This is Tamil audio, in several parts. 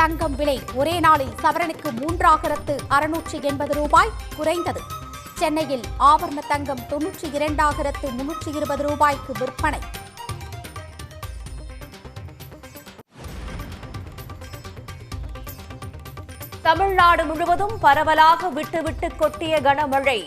தங்கம் விலை ஒரே நாளில் சவரனுக்கு 3680 ரூபாய் குறைந்தது. சென்னையில் ஆபரண தங்கம் 92,320 ரூபாய்க்கு விற்பனை. தமிழ்நாடு முழுவதும் பரவலாக விட்டு கொட்டிய கனமழை.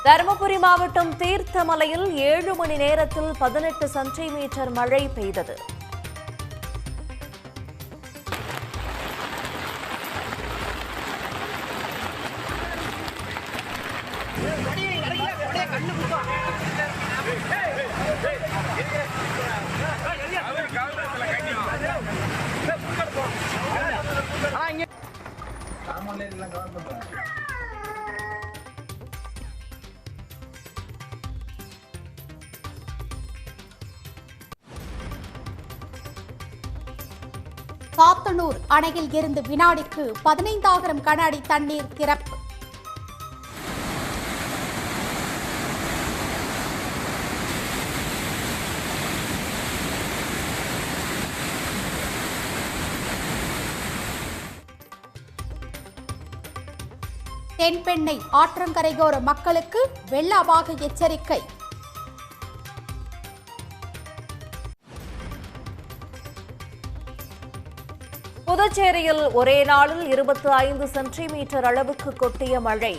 தருமபுரி மாவட்டம் தீர்த்தமலையில் 7 மணி நேரத்தில் 18 சென்டிமீட்டர் மழை பெய்தது. சாத்தனூர் அணையில் இருந்து வினாடிக்கு 15,000 கன அடி தண்ணீர் திறப்பு. தென்பெண்ணை ஆற்றங்கரையோர மக்களுக்கு வெள்ள அபாய எச்சரிக்கை. புதுச்சேரியில் ஒரே நாளில் 25 சென்டிமீட்டர் அளவுக்கு கொட்டிய மழை.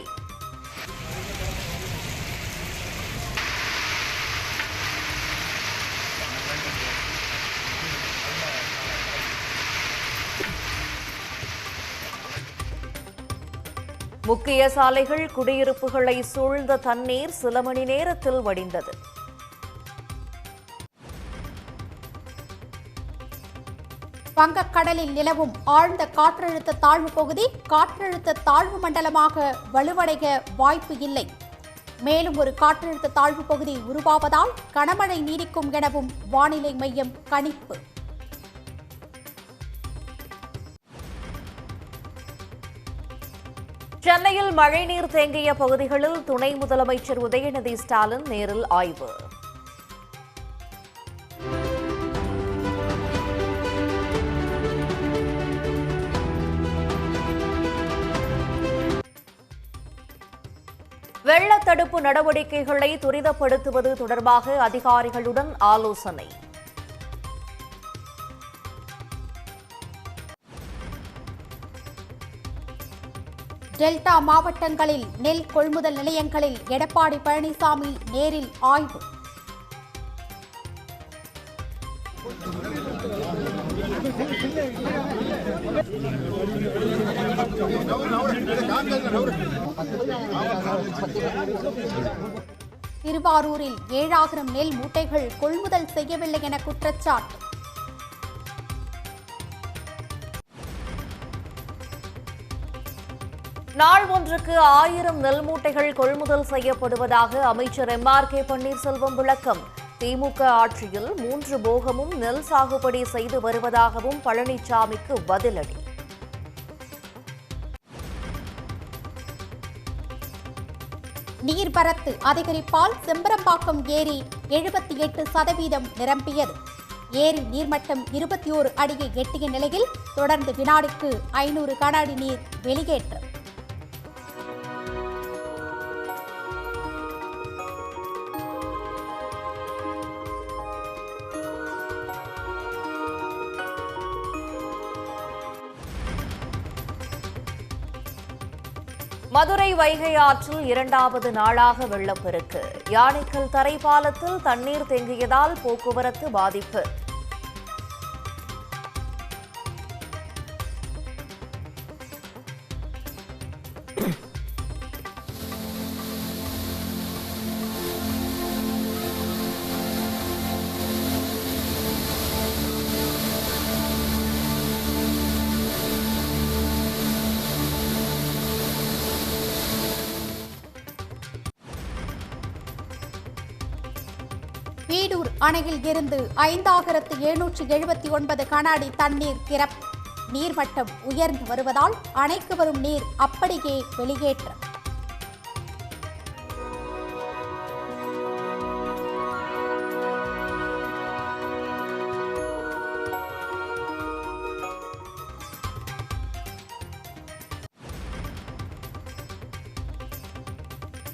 முக்கிய சாலைகள் குடியிருப்புகளை சூழ்ந்த தண்ணீர் சில மணி நேரத்தில் வடிந்தது. வங்கக்கடலில் நிலவும் ஆழ்ந்த காற்றழுத்த தாழ்வு பகுதி காற்றழுத்த தாழ்வு மண்டலமாக வலுவடைய வாய்ப்பு இல்லை. மேலும் ஒரு காற்றழுத்த தாழ்வு பகுதி உருவாவதால் கனமழை நீடிக்கும் எனவும் வானிலை மையம் கணிப்பு. சென்னையில் மழைநீர் தேங்கிய பகுதிகளில் துணை முதலமைச்சர் உதயநிதி ஸ்டாலின் நேரில் ஆய்வு. வெள்ள தடுப்பு நடவடிக்கைகளை துரிதப்படுத்துவது தொடர்பாக அதிகாரிகளுடன் ஆலோசனை. டெல்டா மாவட்டங்களில் நெல் கொள்முதல் நிலையங்களில் எடப்பாடி பழனிசாமி நேரில் ஆய்வு. திருவாரூரில் 7,000 நெல் மூட்டைகள் கொள்முதல் செய்யவில்லை என குற்றச்சாட்டு. நாள் ஒன்றுக்கு 1000 நெல் மூட்டைகள் கொள்முதல் செய்யப்படுவதாக அமைச்சர் MRK பன்னீர்செல்வம் விளக்கம். திமுக ஆட்சியில் 3 போகமும் நெல் சாகுபடி செய்து வருவதாகவும் பழனிசாமிக்கு பதிலடி. நீர்வரத்து அதிகரிப்பால் செம்பரம்பாக்கம் ஏரி 78% நிரம்பியது. ஏரி நீர்மட்டம் 21 அடியை எட்டிய நிலையில் தொடர்ந்து வினாடிக்கு 500 கன அடி நீர் வெளியேற்றம். மதுரை வைகை ஆற்றில் 2வது நாளாக வெள்ளப்பெருக்கு. யானைக்கல் தரைப்பாலத்தில் தண்ணீர் தேங்கியதால் போக்குவரத்து பாதிப்பு. வீடூர் அணையில் இருந்து 5,779 கன அடி தண்ணீர் திறப்பு. நீர்மட்டம் உயர்ந்து வருவதால் அணைக்கு வரும் நீர் அப்படியே வெளியேற்றம்.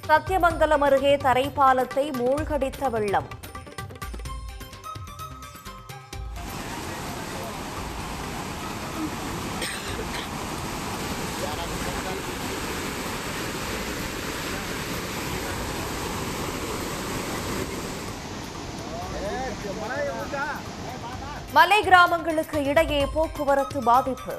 சத்தியமங்கலம் அருகே தரைப்பாலத்தை மூழ்கடித்த வெள்ளம். மலை கிராமங்களுக்கு இடையே போக்குவரத்து பாதிப்பு.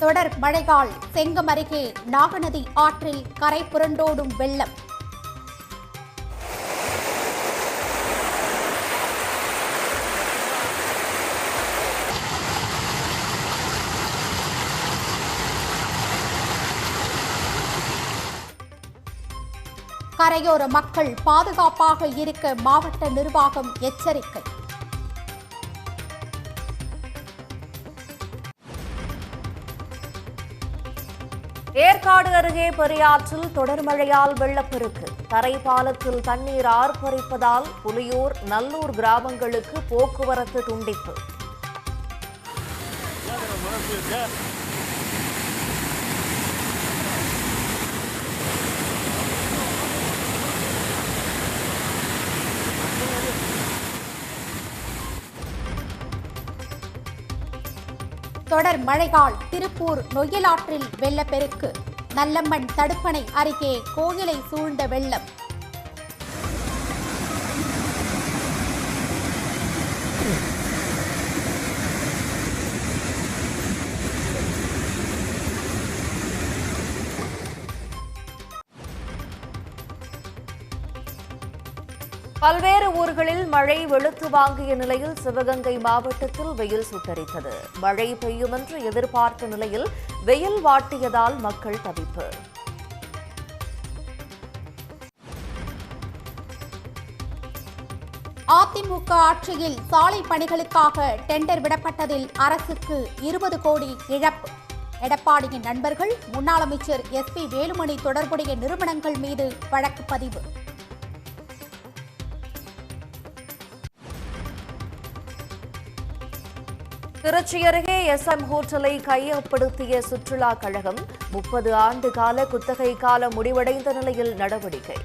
தொடர் மழையால் செங்கம் அருகே நாகநதி ஆற்றில் கரை புரண்டோடும் வெள்ளம். கரையோர மக்கள் பாதுகாப்பாக இருக்க மாவட்ட நிர்வாகம் எச்சரிக்கை. ஏற்காடு அருகே பெரியாற்றில் தொடர் மழையால் வெள்ளப்பெருக்கு. தரைப்பாலத்தில் தண்ணீர் ஆர்ப்பரிப்பதால் புலியூர், நல்லூர் கிராமங்களுக்கு போக்குவரத்து துண்டிப்பு. தொடர் மழையால் திருப்பூர் நொய்யலாற்றில் வெள்ளப்பெருக்கு. நல்லம்மண் தடுப்பணை அருகே கோயிலை சூழ்ந்த வெள்ளம். பல்வேறு ஊர்களில் மழை வெளுத்து வாங்கிய நிலையில் சிவகங்கை மாவட்டத்தில் வெயில் சுட்டரித்தது. மழை பெய்யும் என்று எதிர்பார்த்த நிலையில் வெயில் வாட்டியதால் மக்கள் தவிப்பு. அதிமுக ஆட்சியில் சாலை பணிகளுக்காக டெண்டர் விடப்பட்டதில் அரசுக்கு 20 கோடி இழப்பு. எடப்பாடியின் நண்பர்கள் முன்னாள் அமைச்சர் SP வேலுமணி தொடர்புடைய நிறுவனங்கள் மீது வழக்கு பதிவு. திருச்சி அருகே SM ஹோட்டலை கையப்படுத்திய சுற்றுலா கழகம். 30 ஆண்டு கால குத்தகை காலம் முடிவடைந்த நிலையில் நடவடிக்கை.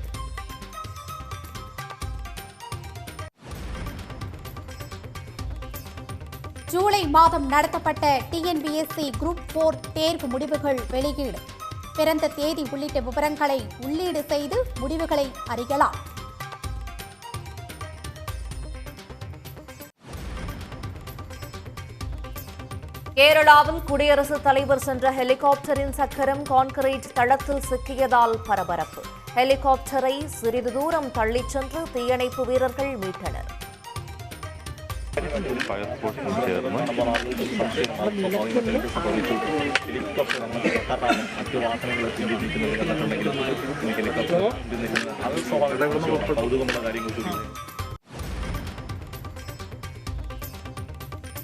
ஜூலை மாதம் நடத்தப்பட்ட TNPSC குரூப் 4 தேர்வு முடிவுகள் வெளியீடு. பிறந்த தேதி உள்ளிட்ட விவரங்களை உள்ளீடு செய்து முடிவுகளை அறியலாம். கேரளாவில் குடியரசுத் தலைவர் சென்ற ஹெலிகாப்டரின் சக்கரம் கான்கிரீட் தளத்தில் சிக்கியதால் பரபரப்பு. ஹெலிகாப்டரை சிறிது தூரம் தள்ளிச் சென்று தீயணைப்பு வீரர்கள் மீட்டனர்.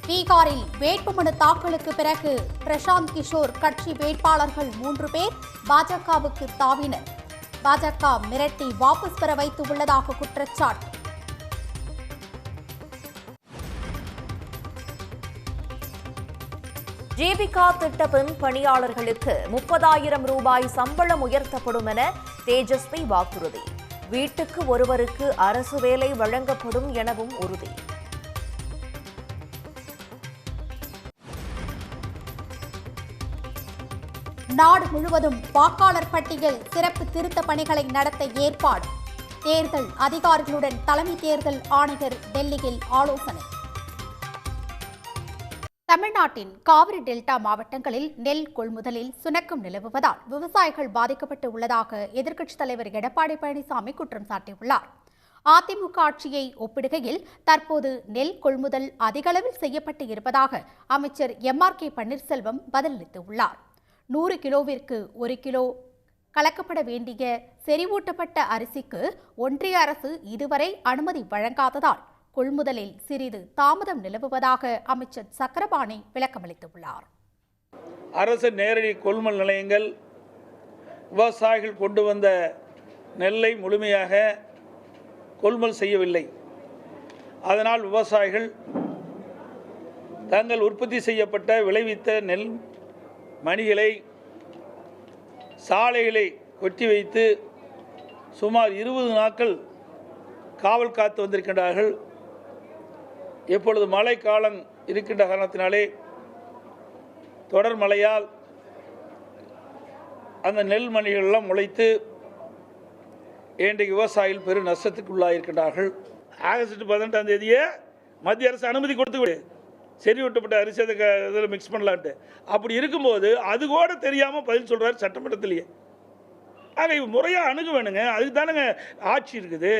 பீகாரில் வேட்புமனு தாக்கலுக்கு பிறகு பிரசாந்த் கிஷோர் கட்சி வேட்பாளர்கள் 3 பேர் பாஜகவுக்கு தாவினர். பாஜக மிரட்டி வாபஸ் பெற வைத்து உள்ளதாக குற்றச்சாட்டு. ஜீவிகா திட்ட பெண் பணியாளர்களுக்கு 30,000 ரூபாய் சம்பளம் உயர்த்தப்படும் என தேஜஸ்வி வாக்குறுதி. வீட்டுக்கு ஒருவருக்கு அரசு வேலை வழங்கப்படும் எனவும் உறுதி. நாடு முழுவதும் வாக்காளர் பட்டியல் சிறப்பு திருத்த பணிகளை நடத்த ஏற்பாடு. தேர்தல் அதிகாரிகளுடன் தலைமை தேர்தல் ஆணையர் டெல்லியில் ஆலோசனை. தமிழ்நாட்டின் காவிரி டெல்டா மாவட்டங்களில் நெல் கொள்முதலில் சுணக்கம் நிலவுவதால் விவசாயிகள் பாதிக்கப்பட்டு உள்ளதாக எதிர்க்கட்சித் தலைவர் எடப்பாடி பழனிசாமி குற்றம் சாட்டியுள்ளார். அதிமுக ஆட்சியை ஒப்பிடுகையில் தற்போது நெல் கொள்முதல் அதிகளவில் செய்யப்பட்டு இருப்பதாக அமைச்சர் MRK பன்னீர்செல்வம் பதிலளித்துள்ளார். 100 கிலோவிற்கு 1 கிலோ கலக்கப்பட வேண்டிய செறிவூட்டப்பட்ட அரிசிக்கு ஒன்றிய அரசு இதுவரை அனுமதி வழங்காததால் கொள்முதலில் சிறிது தாமதம் நிலவுவதாக அமைச்சர் சக்கரபாணி விளக்கமளித்துள்ளார். அரசு நேரடி கொள்முதல் நிலையங்கள் விவசாயிகள் கொண்டு வந்த நெல்லை முழுமையாக கொள்முதல் செய்யவில்லை. அதனால் விவசாயிகள் தங்கள் உற்பத்தி செய்யப்பட்ட விளைவித்த நெல் மணிகளை சாலைகளை கொட்டி வைத்து சுமார் 20 நாட்கள் காவல் காத்து வந்திருக்கின்றார்கள். இப்பொழுது மழை காலம் இருக்கின்ற காரணத்தினாலே தொடர் மழையால் அந்த நெல் மணிகளெல்லாம் முளைத்து இன்றைக்கு விவசாயிகள் பெரும் நஷ்டத்துக்குள்ளாயிருக்கின்றார்கள். ஆகஸ்ட் 18ஆம் தேதியே மத்திய அரசு அனுமதி கொடுத்து செறிவூட்டப்பட்ட அரிசி அதை இதில் மிக்ஸ் பண்ணலான்ட்டு. அப்படி இருக்கும்போது அது கூட தெரியாமல் பதில் சொல்கிறார் சட்டமன்றத்திலேயே. ஆக முறையாக அணுக வேணுங்க. அதுக்கு தானுங்க ஆட்சி இருக்குது.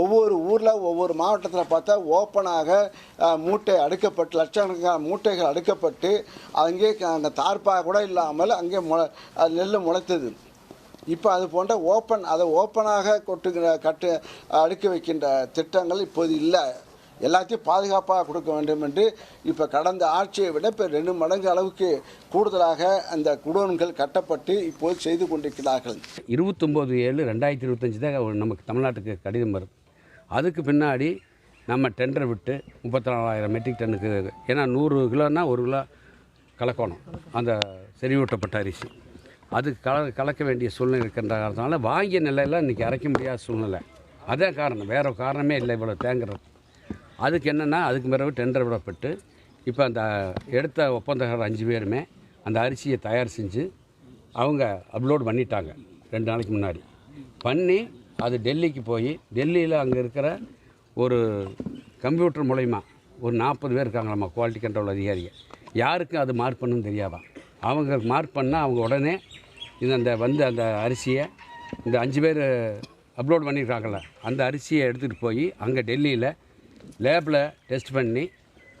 ஒவ்வொரு ஊரில் ஒவ்வொரு மாவட்டத்தில் பார்த்தா ஓப்பனாக மூட்டை அடுக்கப்பட்டு லட்சக்கணக்கான மூட்டைகள் அடுக்கப்பட்டு அங்கே அந்த தார்ப்பாக கூட இல்லாமல் அங்கே நெல் முளைத்தது. இப்போ அது போன்ற ஓப்பனாக அடுக்கி வைக்கின்ற திட்டங்கள் இப்போது இல்லை. எல்லாத்தையும் பாதுகாப்பாக கொடுக்க வேண்டும் என்று இப்போ கடந்த ஆட்சியை விட இப்போ 2 மடங்கு அளவுக்கு கூடுதலாக அந்த குடோன்கள் கட்டப்பட்டு இப்போது செய்து கொண்டிருக்கிறார்கள். 29/7/2025 தான் நமக்கு தமிழ்நாட்டுக்கு கடிதம் வருது. அதுக்கு பின்னாடி நம்ம டெண்டர் விட்டு 34,000 மெட்ரிக் டன்னுக்கு, ஏன்னா 100 கிலோன்னா 1 கிலோ கலக்கணும் அந்த செறிவூட்டப்பட்ட அரிசி. அது கலக்க வேண்டிய சூழ்நிலை இருக்கின்ற காரணத்தினால வாங்கிய நிலையில் இன்றைக்கி அரைக்க முடியாத சூழ்நிலை. அதான் காரணம், வேறு காரணமே இல்லை இவ்வளோ தேங்குறது. அதுக்கு என்னென்னா அதுக்கு பிறகு டெண்டர் விடப்பட்டு இப்போ அந்த எடுத்த ஒப்பந்தக்காரர் 5 பேருமே அந்த அரிசியை தயார் செஞ்சு அவங்க அப்லோட் பண்ணிட்டாங்க 2 நாளைக்கு முன்னாடி. பண்ணி அது டெல்லிக்கு போய் டெல்லியில் அங்கே இருக்கிற ஒரு கம்ப்யூட்டர் மூலயமா ஒரு 40 பேர் இருக்காங்களாம்மா குவாலிட்டி கண்ட்ரோல் அதிகாரிகள். யாருக்கும் அது மார்க் பண்ணணும்னு தெரியாதான். அவங்க மார்க் பண்ணால் அவங்க உடனே அந்த அரிசியை இந்த 5 பேர் அப்லோட் பண்ணியிருக்காங்கள அந்த அரிசியை எடுத்துகிட்டு போய் அங்கே டெல்லியில் லேபில் டெஸ்ட் பண்ணி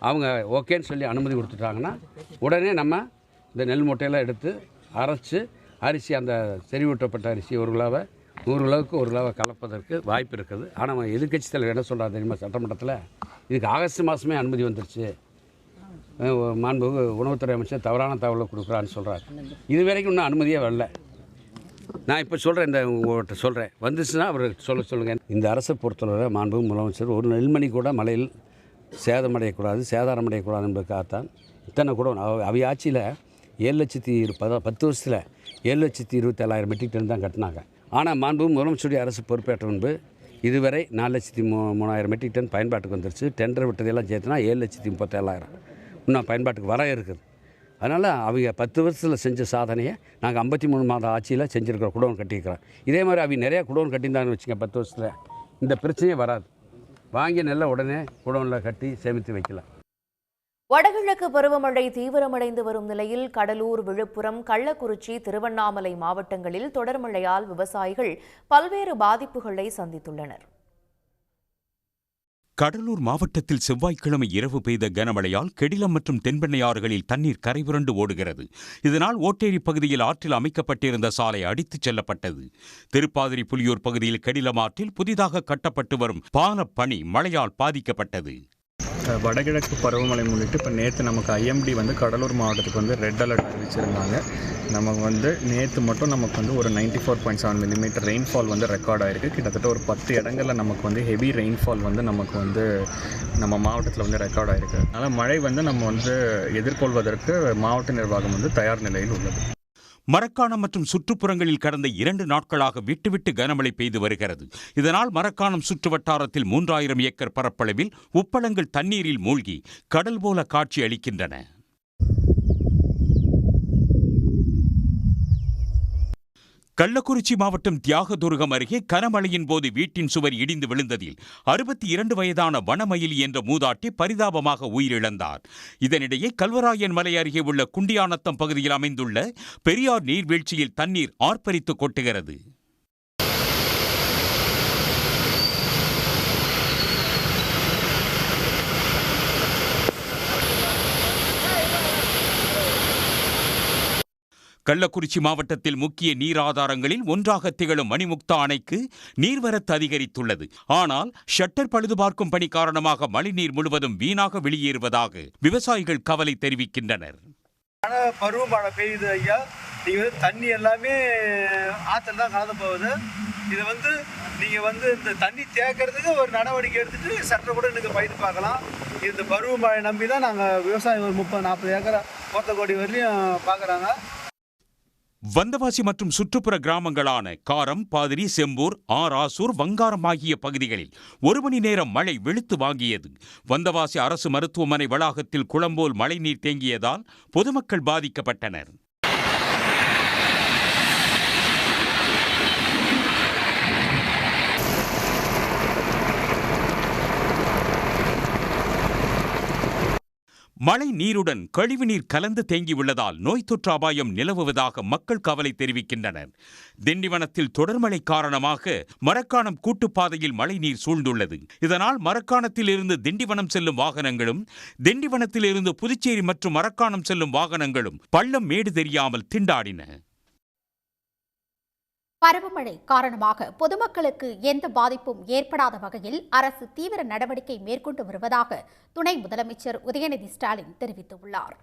அவங்க ஓகேன்னு சொல்லி அனுமதி கொடுத்துட்டாங்கன்னா உடனே நம்ம இந்த நெல் மூட்டையெல்லாம் எடுத்து அரைச்சி அரிசி அந்த செறிவூட்டப்பட்ட அரிசி 1 கிலோவை 100 கிலோவுக்கு 1 கிலோவை கலப்பதற்கு வாய்ப்பு இருக்குது. ஆனால் எதிர்க்கட்சி தலைவர் என்ன சொல்கிறார் தெரியுமா? சட்டமன்றத்தில் இதுக்கு ஆகஸ்ட் மாதமே அனுமதி வந்துருச்சு, மாண்புமிகு உணவுத்துறை அமைச்சர் தவறான தகவலை கொடுக்குறான்னு சொல்கிறார். இது வரைக்கும் இன்னும் அனுமதியே வரல. நான் இப்போ சொல்கிறேன், உங்கள்கிட்ட சொல்கிறேன், வந்துச்சுன்னா அவர் சொல்லுங்கள். இந்த அரசை பொறுத்தவரை மாண்புமிகு முதலமைச்சர் ஒரு நெல்மணி கூட மழையில் சேதாரமடையக்கூடாது என்பதுக்காகத்தான் இத்தனை கூட அவை ஆட்சியில் 10 வருஷத்தில் 7,27,000 மெட்ரிக் டன் தான் கட்டினாங்க. ஆனால் மாண்புமிகு முதலமைச்சருடைய அரசு பொறுப்பேற்ற முன்பு இதுவரை 4,03,000 மெட்ரிக் டன் பயன்பாட்டுக்கு வந்துருச்சு. டெண்டர் விட்டதெல்லாம் சேர்த்துனா 7,37,000 இன்னும் பயன்பாட்டுக்கு வர இருக்குது. அதனால் அவங்க 10 வருஷத்தில் செஞ்ச சாதனையை நாங்கள் 53 மாத ஆட்சியில் செஞ்சுருக்கிறோம், குடோன் கட்டியிருக்கிறோம். இதே மாதிரி அவங்க நிறையா குடோன் கட்டியிருந்தாங்கன்னு வச்சுங்க 10 வருஷத்தில் இந்த பிரச்சனையே வராது. வாங்கி நெல்லை உடனே குடோனில் கட்டி சேமித்து வைக்கலாம். வடகிழக்கு பருவமழை தீவிரமடைந்து வரும் நிலையில் கடலூர், விழுப்புரம், கள்ளக்குறிச்சி, திருவண்ணாமலை மாவட்டங்களில் தொடர் மழையால் விவசாயிகள் பல்வேறு பாதிப்புகளை சந்தித்துள்ளனர். கடலூர் மாவட்டத்தில் செவ்வாய்க்கிழமை இரவு பெய்த கனமழையால் கெடிலம் மற்றும் தென்பெண்ணை ஆறுகளில் தண்ணீர் கரைபுரண்டு ஓடுகிறது. இதனால் ஓட்டேரி பகுதியில் ஆற்றில் அமைக்கப்பட்டிருந்த சாலை அடித்துச் செல்லப்பட்டது. திருப்பாதிரி புலியூர் பகுதியில் கெடிலம் ஆற்றில் புதிதாக கட்டப்பட்டு வரும் பாலப்பணி மழையால் பாதிக்கப்பட்டது. வடகிழக்கு பருவமழை முன்னிட்டு இப்போ நேற்று நமக்கு ஐஎம்டி கடலூர் மாவட்டத்துக்கு ரெட் அலர்ட் அறிவிச்சிருந்தாங்க. நமக்கு நேற்று மட்டும் நமக்கு ஒரு 94.7 மில்லிமீட்டர் ரெயின்ஃபால் ரெக்கார்ட் ஆகிருக்கு. கிட்டத்தட்ட ஒரு 10 இடங்களில் நமக்கு ஹெவி ரெயின்ஃபால் நமக்கு நம்ம மாவட்டத்தில் ரெக்கார்ட் ஆகிருக்கு. அதனால் மழை நம்ம எதிர்கொள்வதற்கு மாவட்ட நிர்வாகம் தயார் நிலையில் உள்ளது. மரக்காணம் மற்றும் சுற்றுப்புறங்களில் கடந்த 2 நாட்களாக விட்டுவிட்டு கனமழை பெய்து வருகிறது. இதனால் மரக்காணம் சுற்று வட்டாரத்தில் 3000 ஏக்கர் பரப்பளவில் உப்பளங்கள் தண்ணீரில் மூழ்கி கடல் போல காட்சி அளிக்கின்றன. கள்ளக்குறிச்சி மாவட்டம் தியாகதுர்கம் அருகே கனமழையின் போது வீட்டின் சுவர் இடிந்து விழுந்ததில் 62 வயதான வனமயிலி என்ற மூதாட்டி பரிதாபமாக உயிரிழந்தார். இதனிடையே கல்வராயன் மலை அருகே உள்ள குண்டியானத்தம் பகுதியில் அமைந்துள்ள பெரியார் நீர்வீழ்ச்சியில் தண்ணீர் ஆர்ப்பரித்து கொட்டுகிறது. கள்ளக்குறிச்சி மாவட்டத்தில் முக்கிய நீர் ஆதாரங்களில் ஒன்றாக திகழும் மணிமுக்தா அணைக்கு நீர்வரத்து அதிகரித்துள்ளது. ஆனால் ஷட்டர் பழுதுபார்க்கும் பணி காரணமாக மழைநீர் முழுவதும் வீணாக வெளியேறுவதாக விவசாயிகள் கவலை தெரிவிக்கின்றனர். பருவமழை பெய்யுது ஐயா, நீங்க தண்ணி எல்லாமே ஆற்றுல தான் கலந்து போகுது. இது நீங்க இந்த தண்ணி தேக்கிறதுக்கு ஒரு நடவடிக்கை எடுத்துட்டு சட்டை கூட நீங்க பயிர் பார்க்கலாம். இந்த பருவமழை நம்பி தான் நாங்கள் விவசாயம் ஒரு 30-40 ஏக்கரை கோத்தக்கோடி வரலையும் பார்க்குறாங்க. வந்தவாசி மற்றும் சுற்றுப்புற கிராமங்களான காரம், பாதிரி, செம்பூர், ஆசூர், வங்காரம் ஆகிய பகுதிகளில் 1 மணி நேரம் மழை வெளுத்து வாங்கியது. வந்தவாசி அரசு மருத்துவமனை வளாகத்தில் குளம்போல் மழைநீர் தேங்கியதால் பொதுமக்கள் பாதிக்கப்பட்டனர். மழை நீருடன் கழிவுநீர் கலந்து தேங்கியுள்ளதால் நோய் தொற்று அபாயம் நிலவுவதாக மக்கள் கவலை தெரிவிக்கின்றனர். திண்டிவனத்தில் தொடர்மழை காரணமாக மரக்காணம் கூட்டுப்பாதையில் மழைநீர் சூழ்ந்துள்ளது. இதனால் மரக்காணத்தில் இருந்து திண்டிவனம் செல்லும் வாகனங்களும், திண்டிவனத்தில் இருந்து புதுச்சேரி மற்றும் மரக்காணம் செல்லும் வாகனங்களும் பள்ளம் மேடு தெரியாமல் திண்டாடின. பருவமழை காரணமாக பொதுமக்களுக்கு எந்த பாதிப்பும் ஏற்படாத வகையில் அரசு தீவிர நடவடிக்கை மேற்கொண்டு வருவதாக துணை முதலமைச்சர் உதயநிதி ஸ்டாலின் தெரிவித்துள்ளார்.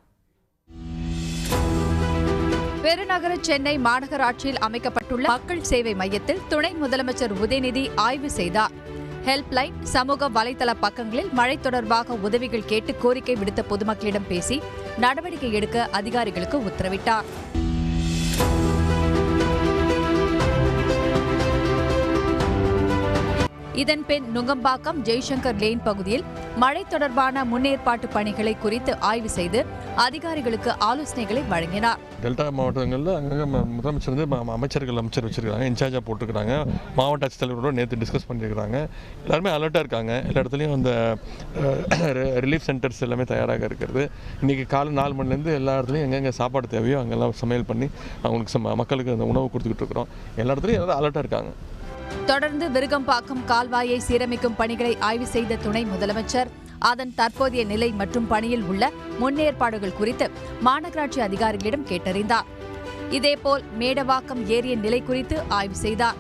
பெருநகர சென்னை மாநகராட்சியில் அமைக்கப்பட்டுள்ள மக்கள் சேவை மையத்தில் துணை முதலமைச்சர் உதயநிதி ஆய்வு செய்தார். ஹெல்ப்லைன், சமூக வலைதள பக்கங்களில் மழை தொடர்பாக உதவிகள் கேட்டு கோரிக்கை விடுத்த பொதுமக்களிடம் பேசி நடவடிக்கை எடுக்க அதிகாரிகளுக்கு உத்தரவிட்டார். இதன்பின் நுங்கம்பாக்கம் ஜெய்சங்கர் லேன் பகுதியில் மழை தொடர்பான முன்னேற்பாட்டு பணிகளை குறித்து ஆய்வு செய்து அதிகாரிகளுக்கு ஆலோசனைகளை வழங்கினார். டெல்டா மாவட்டங்களில் அங்கங்கே முதலமைச்சர் அமைச்சர் வச்சிருக்காங்க, இன்சார்ஜாக போட்டுருக்காங்க. மாவட்ட ஆட்சித்தலைவரோட நேற்று டிஸ்கஸ் பண்ணியிருக்கிறாங்க. எல்லாருமே அலர்ட்டாக இருக்காங்க. எல்லா இடத்துலையும் அந்த ரிலீஃப் சென்டர்ஸ் எல்லாமே தயாராக இருக்கிறது. இன்றைக்கி காலை 4 மணிலேருந்து எல்லா இடத்துலையும் எங்கெங்கே சாப்பாடு தேவையோ அங்கெல்லாம் சமையல் பண்ணி அவங்களுக்கு மக்களுக்கு அந்த உணவு கொடுத்துக்கிட்டு இருக்கிறோம். எல்லா இடத்துலையும் எல்லாரும் அலர்ட்டாக இருக்காங்க. தொடர்ந்து விருகம்பாக்கம் கால்வாயை சீரமைக்கும் பணிகளை ஆய்வு செய்த துணை முதலமைச்சர் அதன் தற்போதைய நிலை மற்றும் பணியில் உள்ள முன்னேற்பாடுகள் குறித்து மாநகராட்சி அதிகாரிகளிடம் கேட்டறிந்தார். இதேபோல் மேடவாக்கம் ஏரிய நிலை குறித்து ஆய்வு செய்தார்.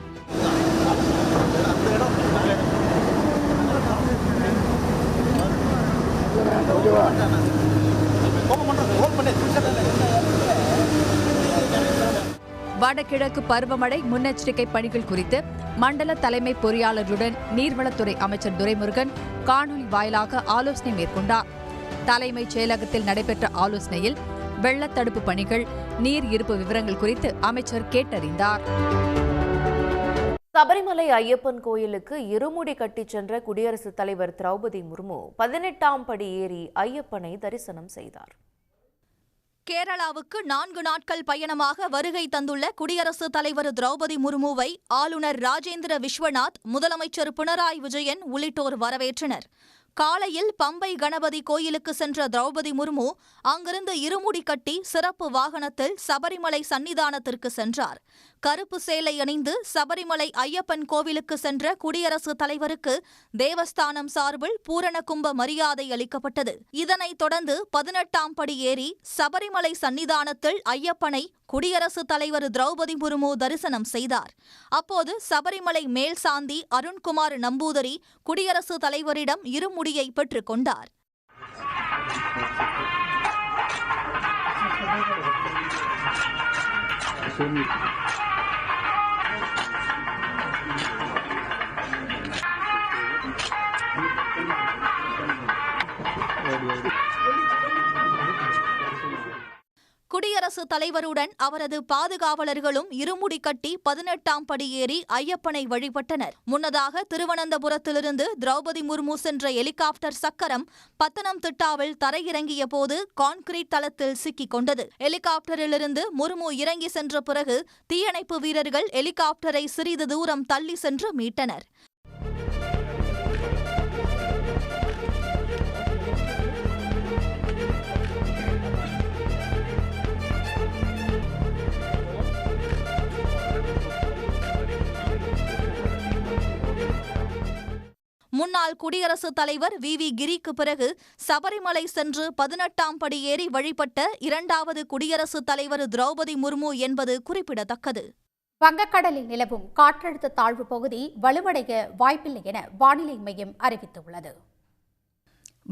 வடகிழக்கு பருவமழை முன்னெச்சரிக்கை பணிகள் குறித்து மண்டல தலைமை பொறியாளருடன் நீர்வளத்துறை அமைச்சர் துரைமுருகன் காணொலி வாயிலாக ஆலோசனை மேற்கொண்டார். தலைமைச் செயலகத்தில் நடைபெற்ற ஆலோசனையில் வெள்ளத்தடுப்பு பணிகள், நீர் இருப்பு விவரங்கள் குறித்து அமைச்சர் கேட்டறிந்தார். சபரிமலை ஐயப்பன் கோயிலுக்கு இருமுடி கட்டிச் சென்ற குடியரசுத் தலைவர் திரௌபதி முர்மு 18ஆம் படி ஏறி ஐயப்பனை தரிசனம் செய்தார். கேரளாவுக்கு 4 நாட்கள் பயணமாக வருகை தந்துள்ள குடியரசுத் தலைவர் திரௌபதி முர்முவை ஆளுநர் ராஜேந்திர விஸ்வநாத், முதலமைச்சர் பினராயி விஜயன் உள்ளிட்டோர் வரவேற்றனர். காலையில் பம்பை கணபதி கோயிலுக்கு சென்ற திரௌபதி முர்மு அங்கிருந்து இருமுடி கட்டி சிறப்பு வாகனத்தில் சபரிமலை சன்னிதானத்திற்கு சென்றார். கருப்பு சேலை அணிந்து சபரிமலை ஐயப்பன் கோவிலுக்கு சென்ற குடியரசுத் தலைவருக்கு தேவஸ்தானம் சார்பில் பூரண கும்ப மரியாதை அளிக்கப்பட்டது. இதனைத் தொடர்ந்து 18ஆம் படி ஏறி சபரிமலை சன்னிதானத்தில் ஐயப்பனை குடியரசுத் தலைவர் திரௌபதி முர்மு தரிசனம் செய்தார். அப்போது சபரிமலை மேல் சாந்தி அருண்குமார் நம்பூதரி குடியரசுத் தலைவரிடம் இருமுடியை பெற்றுக் கொண்டார். குடியரசுத் தலைவருடன் அவரது பாதுகாவலர்களும் இருமுடி கட்டி 18ஆம் படி ஏறி ஐயப்பனை வழிபட்டனர். முன்னதாக திருவனந்தபுரத்திலிருந்து திரௌபதி முர்மு சென்ற ஹெலிகாப்டர் சக்கரம் பத்தனம்திட்டாவில் தரையிறங்கிய போது கான்கிரீட் தளத்தில் சிக்கிக் கொண்டது. ஹெலிகாப்டரிலிருந்து முர்மு இறங்கி சென்ற பிறகு தீயணைப்பு வீரர்கள் ஹெலிகாப்டரை சிறிது தூரம் தள்ளி சென்று மீட்டனர். முன்னாள் குடியரசுத் தலைவர் வி கிரிக்கு பிறகு சபரிமலை சென்று 18ஆம் படி ஏறி வழிபட்ட இரண்டாவது குடியரசுத் தலைவர் திரௌபதி முர்மு என்பது குறிப்பிடத்தக்கது. வங்கக்கடலில் நிலவும் காற்றழுத்த தாழ்வு பகுதி வலுவடைய வாய்ப்பில்லை என வானிலை மையம் அறிவித்துள்ளது.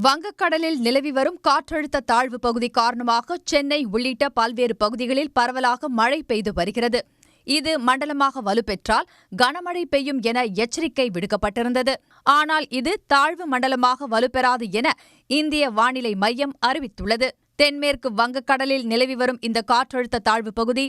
வங்கக்கடலில் நிலவி வரும் காற்றழுத்த தாழ்வு பகுதி காரணமாக சென்னை உள்ளிட்ட பல்வேறு பகுதிகளில் பரவலாக மழை பெய்து வருகிறது. இது மண்டலமாக வலுப்பெற்றால் கனமழை பெய்யும் என எச்சரிக்கை விடுக்கப்பட்டிருந்தது. ஆனால் இது தாழ்வு மண்டலமாக வலுப்பெறாது என இந்திய வானிலை மையம் அறிவித்துள்ளது. தென்மேற்கு வங்கக்கடலில் நிலவி வரும் இந்த காற்றழுத்த தாழ்வு பகுதி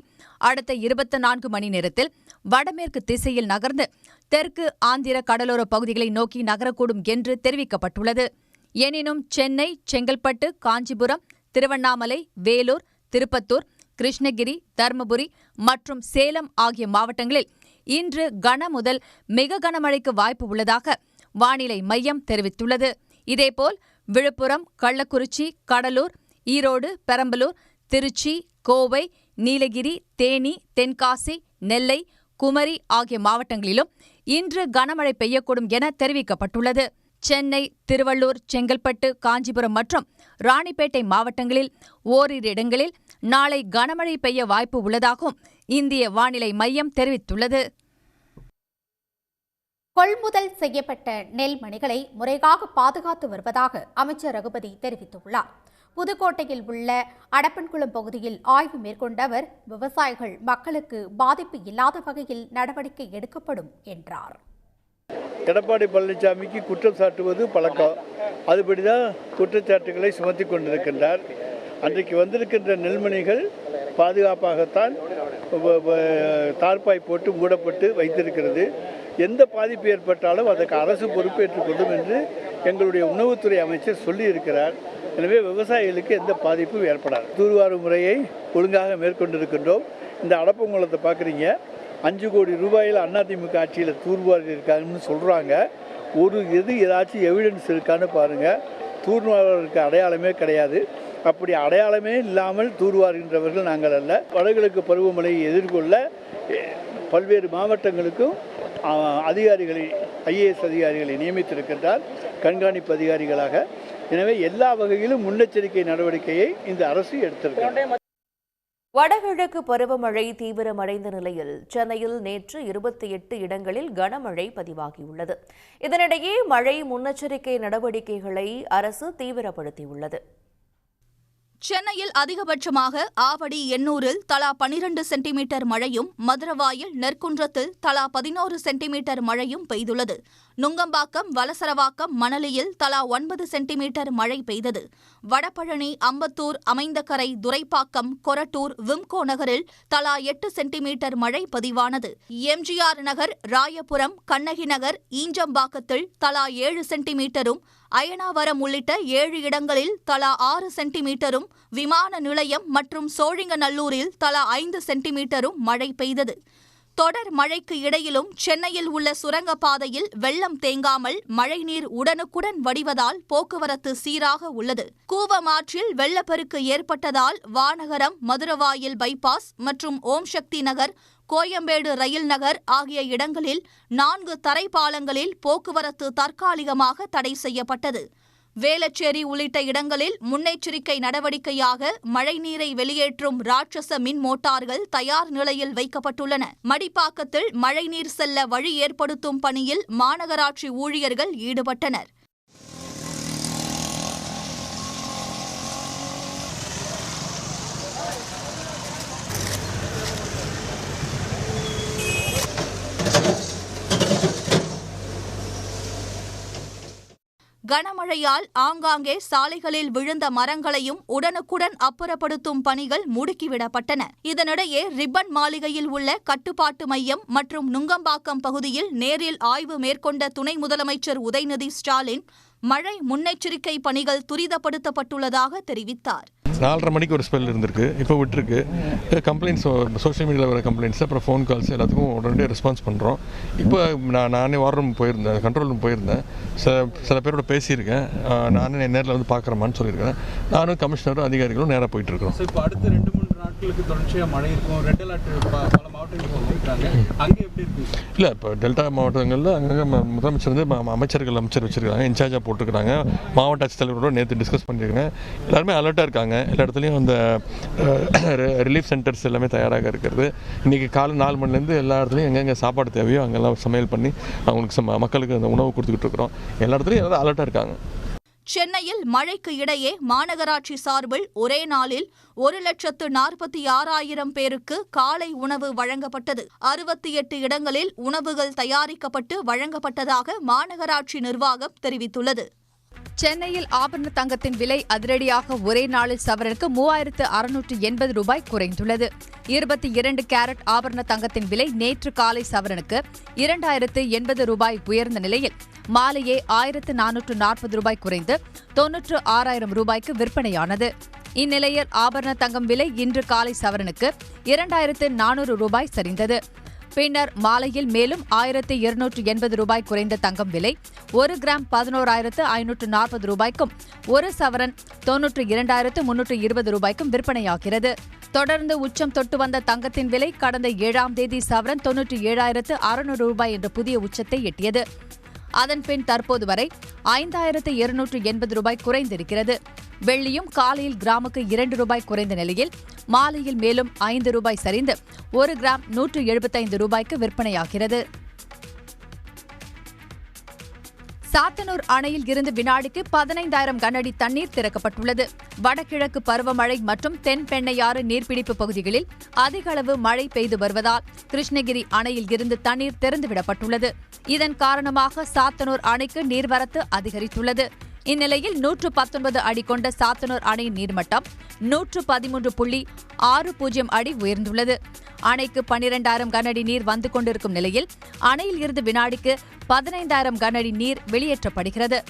அடுத்த 24 மணி நேரத்தில் வடமேற்கு திசையில் நகர்ந்து தெற்கு ஆந்திர கடலோர பகுதிகளை நோக்கி நகரக்கூடும் என்று தெரிவிக்கப்பட்டுள்ளது. எனினும் சென்னை, செங்கல்பட்டு, காஞ்சிபுரம், திருவண்ணாமலை, வேலூர், திருப்பத்தூர், கிருஷ்ணகிரி, தருமபுரி மற்றும் சேலம் ஆகிய மாவட்டங்களில் இன்று கன முதல் மிக கனமழைக்கு வாய்ப்பு உள்ளதாக வானிலை மையம் தெரிவித்துள்ளது. இதேபோல் விழுப்புரம், கள்ளக்குறிச்சி, கடலூர், ஈரோடு, பெரம்பலூர், திருச்சி, கோவை, நீலகிரி, தேனி, தென்காசி, நெல்லை, குமரி ஆகிய மாவட்டங்களிலும் இன்று கனமழை பெய்யக்கூடும் என தெரிவிக்கப்பட்டுள்ளது. சென்னை, திருவள்ளூர், செங்கல்பட்டு, காஞ்சிபுரம் மற்றும் ராணிப்பேட்டை மாவட்டங்களில் ஓரிரு இடங்களில் நாளை கனமழை பெய்ய வாய்ப்பு உள்ளதாகவும் இந்திய வானிலை மையம் தெரிவித்துள்ளது. கொள்முதல் செய்யப்பட்ட நெல் மணிகளை முறையாக பாதுகாத்து வருவதாக அமைச்சர் ரகுபதி தெரிவித்துள்ளார். புதுக்கோட்டையில் உள்ள அடப்பன்குளம் பகுதியில் ஆய்வு மேற்கொண்ட அவர் விவசாயிகள் மக்களுக்கு பாதிப்பு இல்லாத வகையில் நடவடிக்கை எடுக்கப்படும் என்றார். எடப்பாடி பழனிசாமிக்கு குற்றம் சாட்டுவது பழக்கம். அதுபடி தான் குற்றச்சாட்டுகளை சுமத்தி கொண்டிருக்கின்றார். அன்றைக்கு வந்திருக்கின்ற நெல்மணிகள் பாதுகாப்பாகத்தான் தார்பாய் போட்டு மூடப்பட்டு வைத்திருக்கிறது. எந்த பாதிப்பு ஏற்பட்டாலும் அதற்கு அரசு பொறுப்பேற்றுக் கொள்ளும் என்று எங்களுடைய உணவுத்துறை அமைச்சர் சொல்லியிருக்கிறார். எனவே விவசாயிகளுக்கு எந்த பாதிப்பும் ஏற்படாது. தூர்வாரும் முறையை ஒழுங்காக மேற்கொண்டிருக்கின்றோம். இந்த அடப்பங்குளத்தை பார்க்குறீங்க, 5 கோடி ரூபாயில் அதிமுக ஆட்சியில் தூர்வாரி இருக்காங்கன்னு சொல்கிறாங்க. ஏதாச்சும் எவிடன்ஸ் இருக்கான்னு பாருங்கள். தூர்வாரருக்கு அடையாளமே கிடையாது. அப்படி அடையாளமே இல்லாமல் தூர்வாருகின்றவர்கள் நாங்கள் அல்ல. வடகிழக்கு பருவமழையை எதிர்கொள்ள பல்வேறு மாவட்டங்களுக்கும் அதிகாரிகளை, ஐஏஎஸ் அதிகாரிகளை நியமித்திருக்கின்றார் கண்காணிப்பு அதிகாரிகளாக. எனவே எல்லா வகையிலும் முன்னெச்சரிக்கை நடவடிக்கையை இந்த அரசு எடுத்திருக்கிறது. வடகிழக்கு பருவமழை தீவிரமடைந்த நிலையில் சென்னையில் நேற்று 28 இடங்களில் கனமழை பதிவாகியுள்ளது. இதனிடையே மழை முன்னெச்சரிக்கை நடவடிக்கைகளை அரசு தீவிரப்படுத்தியுள்ளது. சென்னையில் அதிகபட்சமாக ஆவடி, எண்ணூரில் தலா 12 சென்டிமீட்டர் மழையும், மதுரவாயில், நெற்குன்றத்தில் தலா 11 சென்டிமீட்டர் மழையும் பெய்துள்ளது. நுங்கம்பாக்கம், வலசரவாக்கம், மணலியில் தலா 9 சென்டிமீட்டர் மழை பெய்தது. வடபழனி, அம்பத்தூர், அமைந்தகரை, துரைப்பாக்கம், கொரட்டூர், விம்கோ நகரில் தலா 8 சென்டிமீட்டர் மழை பதிவானது. எம்ஜிஆர் நகர், ராயபுரம், கண்ணகி நகர், ஈஞ்சம்பாக்கத்தில் தலா 7 சென்டிமீட்டரும், அயனாவரம் உள்ளிட்ட 7 இடங்களில் தலா 6 சென்டிமீட்டரும், விமான நிலையம் மற்றும் சோழிங்கநல்லூரில் தலா 5 சென்டிமீட்டரும் மழை பெய்தது. தொடர் மழைக்கு இடையிலும் சென்னையில் உள்ள சுரங்கப்பாதையில் வெள்ளம் தேங்காமல் மழைநீர் உடனுக்குடன் வடிவதால் போக்குவரத்து சீராக உள்ளது. கூவமாற்றில் வெள்ளப்பெருக்கு ஏற்பட்டதால் வானகரம், மதுரவாயில் பைபாஸ் மற்றும் ஓம் சக்தி நகர், கோயம்பேடு ரயில் நகர் ஆகிய இடங்களில் 4 தரைப்பாலங்களில் போக்குவரத்து தற்காலிகமாக தடை செய்யப்பட்டது. வேளச்சேரி உள்ளிட்ட இடங்களில் முன்னெச்சரிக்கை நடவடிக்கையாக மழைநீரை வெளியேற்றும் ராட்சச மின் மோட்டார்கள் தயார் நிலையில் வைக்கப்பட்டுள்ளன. மடிப்பாக்கத்தில் மழைநீர் செல்ல வழி ஏற்படுத்தும் பணியில் மாநகராட்சி ஊழியர்கள் ஈடுபட்டனர். கனமழையால் ஆங்காங்கே சாலைகளில் விழுந்த மரங்களையும் உடனுக்குடன் அப்புறப்படுத்தும் பணிகள் முடுக்கிவிடப்பட்டன. இதனிடையே ரிப்பன் மாளிகையில் உள்ள கட்டுப்பாட்டு மையம் மற்றும் நுங்கம்பாக்கம் பகுதியில் நேரில் ஆய்வு மேற்கொண்ட துணை முதலமைச்சர் உதயநிதி ஸ்டாலின் மழை முன்னெச்சரிக்கை பணிகள் துரிதப்படுத்தப்பட்டுள்ளதாக தெரிவித்தார். 4:30 மணிக்கு ஒரு ஸ்பெல் இருந்திருக்கு, இப்போ விட்டுருக்கு. கம்ப்ளைண்ட்ஸ், சோஷியல் மீடியாவில் வர கம்ப்ளைண்ட்ஸ், அப்புறம் ஃபோன் கால்ஸ் எல்லாத்துக்கும் உடனே ரெஸ்பான்ஸ் பண்ணுறோம். இப்போ நானே வார் ரூம் போயிருந்தேன், கண்ட்ரோல் ரூம் போயிருந்தேன். சில பேரோட பேசியிருக்கேன். நானே நேரில் வந்து பார்க்குறேமான்னு சொல்லியிருக்கேன். நானும் கமிஷனரும் அதிகாரிகளும் நேராக போயிட்டுருக்கோம். இப்போ அடுத்த 2-3 நாட்களுக்கு தொடர்ச்சியாக மழை இருக்கும். ரெட் அலர்ட் பல மாவட்டங்கள் இல்லை, இப்போ டெல்டா மாவட்டங்களில் அங்கங்கே முதலமைச்சர் வந்து அமைச்சர் வச்சுருக்காங்க, இன்சார்ஜாக போட்டுருக்காங்க. மாவட்ட ஆட்சித்தலைவரோட நேற்று டிஸ்கஸ் பண்ணியிருக்காங்க. எல்லாருமே அலர்ட்டாக இருக்காங்க. எல்லா இடத்துலையும் அந்த ரிலீஃப் சென்டர்ஸ் எல்லாமே தயாராக இருக்கிறது. இன்றைக்கி காலை 4 மணிலேருந்து எல்லா இடத்துலையும் எங்கெங்கே சாப்பாடு தேவையோ அங்கெல்லாம் சமையல் பண்ணி அவங்களுக்கு மக்களுக்கு அந்த உணவு கொடுத்துக்கிட்டு இருக்கிறோம். எல்லா இடத்துலையும் எல்லாரும் அலர்ட்டாக இருக்காங்க. சென்னையில் மழைக்கு இடையே மாநகராட்சி சார்பில் ஒரே நாளில் 1,46,000 பேருக்கு காலை உணவு வழங்கப்பட்டது. 68 இடங்களில் உணவுகள் தயாரிக்கப்பட்டு வழங்கப்பட்டதாக மாநகராட்சி நிர்வாகம் தெரிவித்துள்ளது. சென்னையில் ஆபரண தங்கத்தின் விலை அதிரடியாக ஒரே நாளில் சவரனுக்கு 3,680 ரூபாய் குறைந்துள்ளது. 22 கேரட் ஆபரண தங்கத்தின் விலை நேற்று காலை சவரனுக்கு 2,080 ரூபாய் உயர்ந்த நிலையில் மாலையே 1,440 ரூபாய் குறைந்து 96,000 ரூபாய்க்கு விற்பனையானது. இந்நிலையில் ஆபரண தங்கம் விலை இன்று காலை சவரனுக்கு 2,400 ரூபாய் சரிந்தது. பின்னர் மாலையில் மேலும் 1,280 ரூபாய் குறைந்த தங்கம் விலை 1 கிராம் 11,540 ரூபாய்க்கும் 1 சவரன் 92,320 ரூபாய்க்கும் விற்பனையாகிறது. தொடர்ந்து உச்சம் தொட்டு வந்த தங்கத்தின் விலை கடந்த 7ஆம் தேதி சவரன் 97,600 ரூபாய் என்ற புதிய உச்சத்தை எட்டியது. அதன்பின் தற்போது வரை 5,280 ரூபாய் குறைந்திருக்கிறது. வெள்ளியும் காலையில் கிராமுக்கு 2 ரூபாய் குறைந்த நிலையில் மாலையில் மேலும் 5 ரூபாய் சரிந்து 1 கிராம் 175 ரூபாய்க்கு விற்பனையாகிறது. சாத்தனூர் அணையில் இருந்து வினாடிக்கு 15,000 கனஅடி தண்ணீர் திறக்கப்பட்டுள்ளது. வடகிழக்கு பருவமழை மற்றும் தென்பெண்ணையாறு நீர்பிடிப்பு பகுதிகளில் அதிக அளவு மழை பெய்து வருவதால் கிருஷ்ணகிரி அணையில் இருந்து தண்ணீர் திறந்துவிடப்பட்டுள்ளது. இதன் காரணமாக சாத்தனூர் அணைக்கு நீர்வரத்து அதிகரித்துள்ளது. இந்நிலையில் 119 அடி கொண்ட சாத்தனூர் அணையின் நீர்மட்டம் 113.60 அடி உயர்ந்துள்ளது. அணைக்கு 12,000 கனஅடி நீர் வந்து கொண்டிருக்கும் நிலையில் அணையில் இருந்து வினாடிக்கு 15,000 கனஅடி நீர் வெளியேற்றப்படுகிறது.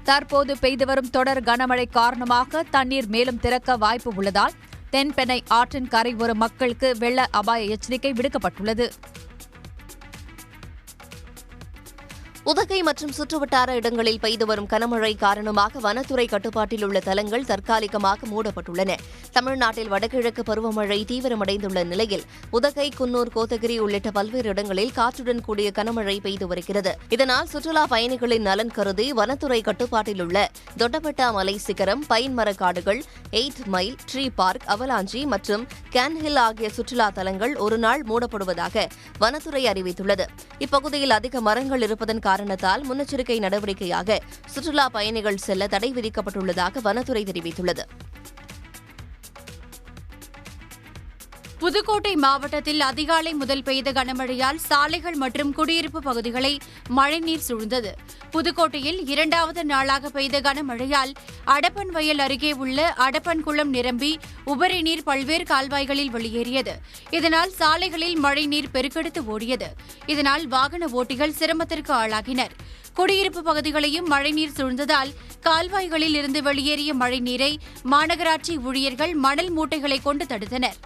தற்போது பெய்து வரும் தொடர் கனமழை காரணமாக தண்ணீர் மேலும் திறக்க வாய்ப்பு உள்ளதால் தென்பெண்ணை ஆற்றின் கரையோர மக்களுக்கு வெள்ள அபாய எச்சரிக்கை விடுக்கப்பட்டுள்ளது. உதகை மற்றும் சுற்றுவட்டார இடங்களில் பெய்து வரும் கனமழை காரணமாக வனத்துறை கட்டுப்பாட்டில் உள்ள தலங்கள் தற்காலிகமாக மூடப்பட்டுள்ளன. தமிழ்நாட்டில் வடகிழக்கு பருவமழை தீவிரமடைந்துள்ள நிலையில் உதகை, குன்னூர், கோத்தகிரி உள்ளிட்ட பல்வேறு இடங்களில் காற்றுடன் கூடிய கனமழை பெய்து வருகிறது. இதனால் சுற்றுலா பயணிகளின் நலன் கருதி வனத்துறை கட்டுப்பாட்டில் உள்ள தொட்டபெட்டா மலை சிகரம், பைன் மரக்காடுகள், 8 மைல், ட்ரீ பார்க், அவலாஞ்சி மற்றும் கேன்ஹில் ஆகிய சுற்றுலா தலங்கள் ஒருநாள் மூடப்படுவதாக வனத்துறை அறிவித்துள்ளது. இப்பகுதியில் அதிக மரங்கள் இருப்பதன் காரணத்தால் முன்னெச்சரிக்கை நடவடிக்கையாக சுற்றுலா பயணிகள் செல்ல தடை விதிக்கப்பட்டுள்ளதாக வனத்துறை தெரிவித்துள்ளது. புதுக்கோட்டை மாவட்டத்தில் அதிகாலை முதல் பெய்த கனமழையால் சாலைகள் மற்றும் குடியிருப்பு பகுதிகளை மழைநீர் சூழ்ந்தது. புதுக்கோட்டையில் 2வது நாளாக பெய்த கனமழையால் அடப்பன் வயல் அருகே உள்ள அடப்பன் குளம் நிரம்பி உபரி நீர் பல்வேறு கால்வாய்களில் வெளியேறியது. இதனால் சாலைகளில் மழைநீர் பெருக்கெடுத்து ஓடியது. இதனால் வாகன ஓட்டிகள் சிரமத்திற்கு ஆளாகினர். குடியிருப்பு பகுதிகளையும் மழைநீர் சூழ்ந்ததால் கால்வாய்களில் இருந்து வெளியேறிய மழைநீரை மாநகராட்சி ஊழியர்கள் மணல் மூட்டைகளை கொண்டு தடுத்தனர்.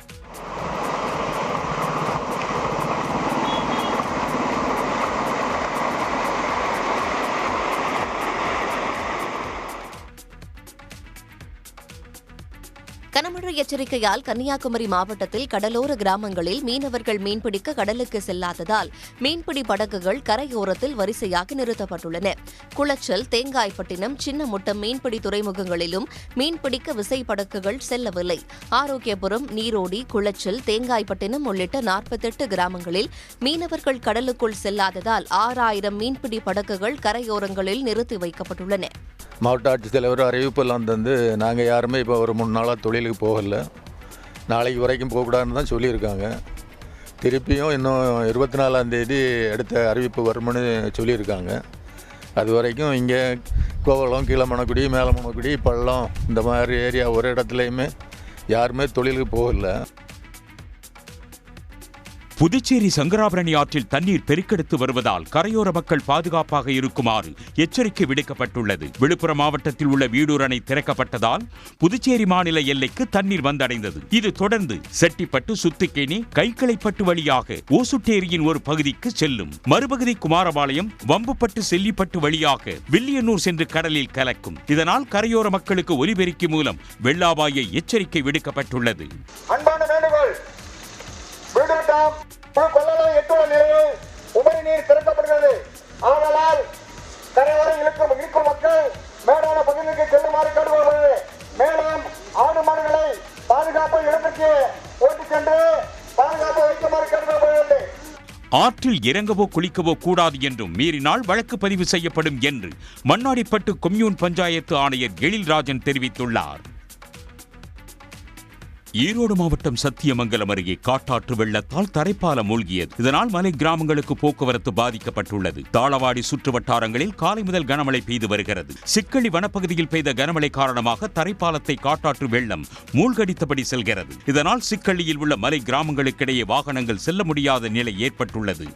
கனமழை எச்சரிக்கையால் கன்னியாகுமரி மாவட்டத்தில் கடலோர கிராமங்களில் மீனவர்கள் மீன்பிடிக்க கடலுக்கு செல்லாததால் மீன்பிடி படகுகள் கரையோரத்தில் வரிசையாக நிறுத்தப்பட்டுள்ளன. குளச்சல், தேங்காய்பட்டினம், சின்னமுட்டம் மீன்பிடி துறைமுகங்களிலும் மீன்பிடிக்க விசைப்படகுகள் செல்லவில்லை. ஆரோக்கியபுரம், நீரோடி, குளச்சல், தேங்காய்பட்டினம் உள்ளிட்ட 48 கிராமங்களில் மீனவர்கள் கடலுக்குள் செல்லாததால் 6,000 மீன்பிடி படகுகள் கரையோரங்களில் நிறுத்தி வைக்கப்பட்டுள்ளன. மாவட்ட ஆட்சித்தலைவர் அறிவிப்பெல்லாம் தந்து நாங்கள் யாருமே இப்போ ஒரு 3 நாளாக தொழிலுக்கு போகல. நாளைக்கு வரைக்கும் போகக்கூடாதுன்னு தான் சொல்லியிருக்காங்க. திருப்பியும் இன்னும் 24ஆம் தேதி அடுத்த அறிவிப்பு வரும்னு சொல்லியிருக்காங்க. அது வரைக்கும் இங்கே கோவளம், கீழமணக்குடி, மேலமணக்குடி, பள்ளம் இந்த மாதிரி ஏரியா ஒரு இடத்துலையுமே யாருமே தொழிலுக்கு போகல. புதுச்சேரி சங்கராபரணி ஆற்றில் தண்ணீர் பெருக்கெடுத்து வருவதால் கரையோர மக்கள் பாதுகாப்பாக இருக்குமாறு எச்சரிக்கை விடுக்கப்பட்டுள்ளது. விழுப்புரம் மாவட்டத்தில் உள்ள வீடூர் அணை திறக்கப்பட்டதால் புதுச்சேரி மாநில எல்லைக்கு தண்ணீர் வந்தடைந்தது. இது தொடர்ந்து செட்டிப்பட்டு, சுத்துக்கேணி, கைக்கிளைப்பட்டு வழியாக ஓசுட்டேரியின் ஒரு பகுதிக்கு செல்லும். மறுபகுதி குமாரபாளையம், வம்புப்பட்டு, செல்லிப்பட்டு வழியாக வில்லியனூர் சென்று கடலில் கலக்கும். இதனால் கரையோர மக்களுக்கு ஒலிபெருக்கி மூலம் வெள்ள அபாய எச்சரிக்கை விடுக்கப்பட்டுள்ளது. உபரி நீர் திறக்கப்படுகிறது. ஆதலால் கரையோரம் இருக்கும் மக்கள் மேலான பகுதிக்கு செல்லுமாறு கேட்டுக்கொள்கிறது. மேலும் ஆடு மாடுகளை பாதுகாப்பு இடத்திற்கு ஓட்டிச் சென்று பாதுகாப்பு வைக்குமாறு கேட்டுக்கொள்கிறது. ஆற்றில் இறங்கவோ குளிக்கவோ கூடாது என்றும், மீறினால் வழக்கு பதிவு செய்யப்படும் என்று மண்ணாடிப்பட்டு கொம்யூன் பஞ்சாயத்து ஆணையர் எழில்ராஜன் தெரிவித்துள்ளார். ஈரோடு மாவட்டம் சத்தியமங்கலம் அருகே காட்டாற்று வெள்ளத்தால் தரைப்பாலம் மூழ்கியது. இதனால் மலை கிராமங்களுக்கு போக்குவரத்து பாதிக்கப்பட்டுள்ளது. தாளவாடி சுற்று வட்டாரங்களில் காலை முதல் கனமழை பெய்து வருகிறது. சிக்கழி வனப்பகுதியில் பெய்த கனமழை காரணமாக தரைப்பாலத்தை காட்டாற்று வெள்ளம் மூழ்கடித்தபடி செல்கிறது. இதனால் சிக்கழியில் உள்ள மலை கிராமங்களுக்கிடையே வாகனங்கள் செல்ல முடியாத நிலை ஏற்பட்டுள்ளது.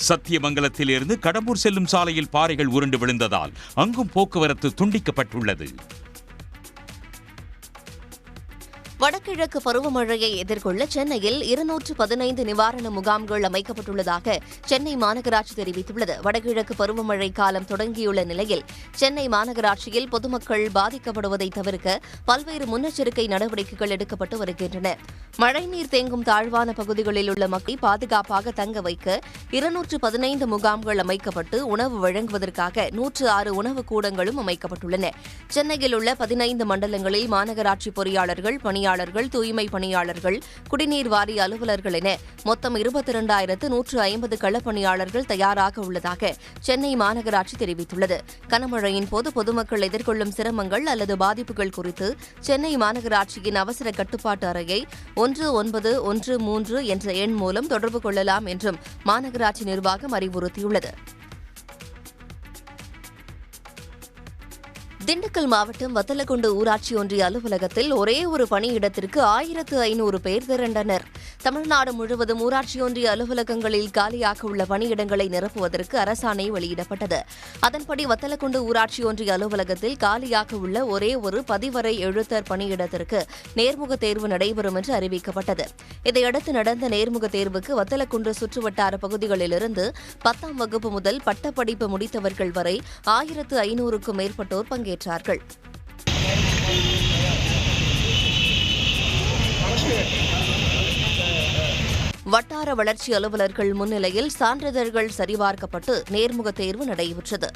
சத்தியமங்கலத்தில் இருந்து கடம்பூர் செல்லும் சாலையில் பாறைகள் உருண்டு விழுந்ததால் அங்கும் போக்குவரத்து துண்டிக்கப்பட்டுள்ளது. வடகிழக்கு பருவமழையை எதிர்கொள்ள சென்னையில் 215 நிவாரண முகாம்கள் அமைக்கப்பட்டுள்ளதாக சென்னை மாநகராட்சி தெரிவித்துள்ளது. வடகிழக்கு பருவமழை காலம் தொடங்கியுள்ள நிலையில் சென்னை மாநகராட்சியில் பொதுமக்கள் பாதிக்கப்படுவதை தவிர்க்க பல்வேறு முன்னெச்சரிக்கை நடவடிக்கைகள் எடுக்கப்பட்டு வருகின்றன. மழைநீர் தேங்கும் தாழ்வான பகுதிகளில் உள்ள மக்களை பாதுகாப்பாக தங்க வைக்க 215 முகாம்கள் அமைக்கப்பட்டு உணவு வழங்குவதற்காக 106 உணவு கூடங்களும் அமைக்கப்பட்டுள்ளன. சென்னையில் உள்ள 15 மண்டலங்களில் மாநகராட்சி பொறியாளர்கள், பணியாளர்கள், தூய்மை பணியாளர்கள், குடிநீர் வாரிய அலுவலர்கள் என மொத்தம் 22,150 களப்பணியாளர்கள் தயாராக உள்ளதாக சென்னை மாநகராட்சி தெரிவித்துள்ளது. கனமழையின் போது பொதுமக்கள் எதிர்கொள்ளும் சிரமங்கள் அல்லது பாதிப்புகள் குறித்து சென்னை மாநகராட்சியின் அவசர கட்டுப்பாட்டு அறையை 1913 என்ற எண் மூலம் தொடர்பு கொள்ளலாம் என்றும் மாநகராட்சி நிர்வாகம் அறிவுறுத்தியுள்ளது. திண்டுக்கல் மாவட்டம் வத்தலக்குண்டு ஊராட்சி ஒன்றிய அலுவலகத்தில் ஒரே ஒரு பணியிடத்திற்கு 1500 பேர் திரண்டனர். தமிழ்நாடு முழுவதும் ஊராட்சி ஒன்றிய அலுவலகங்களில் காலியாக உள்ள பணியிடங்களை நிரப்புவதற்கு அரசாணை வெளியிடப்பட்டது. அதன்படி வத்தலக்குண்டு ஊராட்சி ஒன்றிய அலுவலகத்தில் காலியாக உள்ள ஒரே ஒரு பதிவறை எழுத்தர் பணியிடத்திற்கு நேர்முக தேர்வு நடைபெறும் என்று அறிவிக்கப்பட்டது. இதையடுத்து நடந்த நேர்முக தேர்வுக்கு வத்தலக்குண்டு சுற்றுவட்டார பகுதிகளிலிருந்து 10ஆம் வகுப்பு முதல் பட்டப்படிப்பு முடித்தவர்கள் வரை 1500க்கும் மேற்பட்டோர் பங்கேற்றார்கள். வட்டார வளர்ச்சி அலுவலர்கள் முன்னிலையில் சான்றிதழ்கள் சரிபார்க்கப்பட்டு நேர்முக தேர்வு நடைபெற்றது.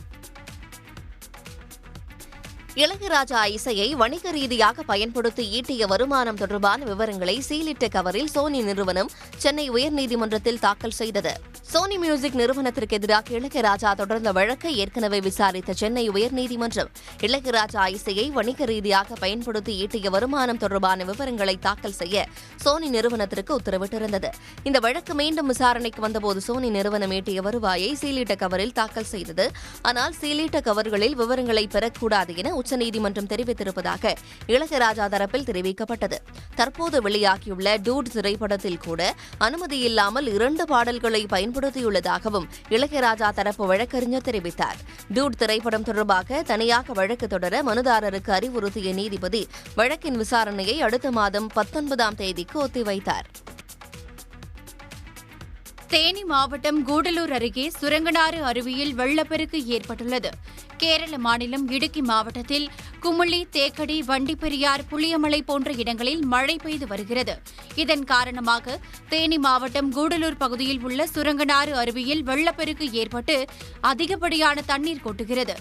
இளையராஜா இசையை வணிக ரீதியாக பயன்படுத்தி ஈட்டிய வருமானம் தொடர்பான விவரங்களை சீலிட்ட கவரில் சோனி நிறுவனம் சென்னை உயர்நீதிமன்றத்தில் தாக்கல் செய்தது. சோனி மியூசிக் நிறுவனத்திற்கு எதிராக இளையராஜா தொடர்ந்த வழக்கை ஏற்கனவே விசாரித்த சென்னை உயர்நீதிமன்றம் இளையராஜா இசையை வணிக ரீதியாக பயன்படுத்தி ஈட்டிய வருமானம் தொடர்பான விவரங்களை தாக்கல் செய்ய சோனி நிறுவனத்திற்கு உத்தரவிட்டிருந்தது. இந்த வழக்கு மீண்டும் விசாரணைக்கு வந்தபோது சோனி நிறுவனம் ஈட்டிய வருவாயை சீலிட்ட கவரில் தாக்கல் செய்தது. ஆனால் சீலிட்ட கவர்களில் விவரங்களை பெறக்கூடாது என உச்சநீதிமன்றம் தெரிவித்திருப்பதாக இளையராஜா தரப்பில் தெரிவிக்கப்பட்டது. தற்போது வெளியாகியுள்ள டூட் திரைப்படத்தில் கூட அனுமதியில்லாமல் 2 பாடல்களை பயன்படுத்தியுள்ளதாகவும் இளையராஜா தரப்பு வழக்கறிஞர் தெரிவித்தார். டூட் திரைப்படம் தொடர்பாக தனியாக வழக்கு தொடர மனுதாரருக்கு அறிவுறுத்திய நீதிபதி வழக்கின் விசாரணையை அடுத்த மாதம் 19ஆம் தேதிக்கு ஒத்திவைத்தார். தேனி மாவட்டம் கூடலூர் அருகே சுரங்கனாறு அருவியில் வெள்ளப்பெருக்கு ஏற்பட்டுள்ளது. கேரள மாநிலம் இடுக்கி மாவட்டத்தில் குமுளி, தேக்கடி, வண்டிப்பெரியார், புளியமலை போன்ற இடங்களில் மழை பெய்து வருகிறது. இதன் காரணமாக தேனி மாவட்டம் கூடலூர் பகுதியில் உள்ள சுரங்கனாறு அருவியில் வெள்ளப்பெருக்கு ஏற்பட்டு அதிகப்படியான தண்ணீர் கொட்டுகிறது.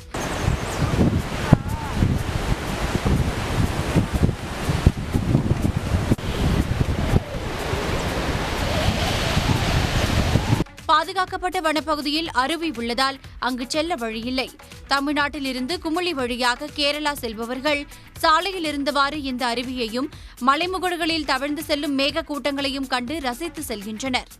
பாதுகாக்கப்பட்ட வனப்பகுதியில் அருவி உள்ளதால் அங்கு செல்ல வழியில்லை. தமிழ்நாட்டில் இருந்து குமுளி வழியாக கேரளா செல்பவர்கள் சாலையில் இருந்தவாறு இந்த அருவியையும் மலைமுகடுகளில் தவழ்ந்து செல்லும் மேக கூட்டங்களையும் கண்டு ரசித்து செல்கின்றனர்.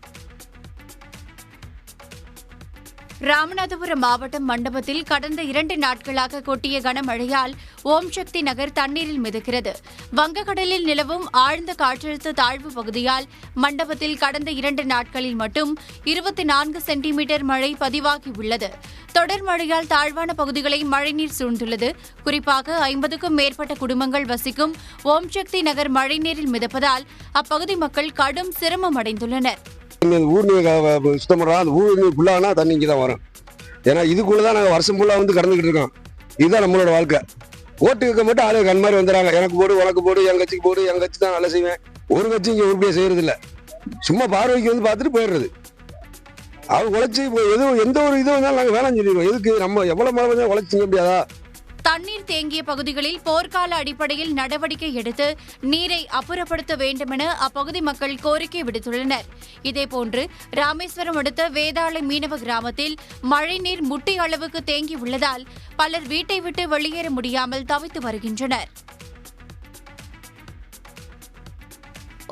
ராமநாதபுரம் மாவட்டம் மண்டபத்தில் கடந்த 2 நாட்களாக கொட்டிய கனமழையால் ஓம் சக்தி நகர் தண்ணீரில் மிதக்கிறது. வங்கக்கடலில் நிலவும் ஆழ்ந்த காற்றழுத்த தாழ்வு பகுதியால் மண்டபத்தில் கடந்த 2 நாட்களில் மட்டும் 24 சென்டிமீட்டர் மழை பதிவாகியுள்ளது. தொடர் மழையால் தாழ்வான பகுதிகளை மழைநீர் சூழ்ந்துள்ளது. குறிப்பாக 50க்கும் மேற்பட்ட குடும்பங்கள் வசிக்கும் ஓம் சக்தி நகர் மழைநீரில் மிதப்பதால் அப்பகுதி மக்கள் கடும் சிரமம் அடைந்துள்ளனர். ஊர் நீர் சுத்தம் பண்ணுறோம். அந்த ஊர் நீர் ஃபுல்லானா தண்ணி இங்கே தான் வரும். ஏன்னா இதுக்குள்ளே தான் நாங்கள் வருஷம் ஃபுல்லாக வந்து கடந்துக்கிட்டு இருக்கோம். இதுதான் நம்மளோட வாழ்க்கை. ஓட்டு வைக்க மட்டும் ஆளு கண் மாதிரி வந்துடுறாங்க. எனக்கு போடு, உனக்கு போடு, என் கட்சிக்கு போடு, என் கட்சி தான் நல்லா செய்வேன். ஒரு கட்சி இங்கே உருப்படியாக செய்கிறது இல்லை. சும்மா பார்வைக்கு வந்து பார்த்துட்டு போயிடுறது. அவர் உழைச்சி எந்த ஒரு இது வந்தாலும் நாங்கள் வேணாம்னு சொல்லிடுவோம். எதுக்கு நம்ம எவ்வளோ மழை வந்தால் உழைச்சிங்க முடியாதா? தண்ணீர் தேங்கிய பகுதிகளில் போர்க்கால அடிப்படையில் நடவடிக்கை எடுத்து நீரை அப்புறப்படுத்த வேண்டுமென அப்பகுதி மக்கள் கோரிக்கை விடுத்துள்ளனர். இதேபோன்று ராமேஸ்வரம் அடுத்த வேதாளை மீனவ கிராமத்தில் மழைநீர் முட்டி அளவுக்கு தேங்கி உள்ளதால் பலர் வீட்டை விட்டு வெளியேற முடியாமல் தவித்து வருகின்றனர்.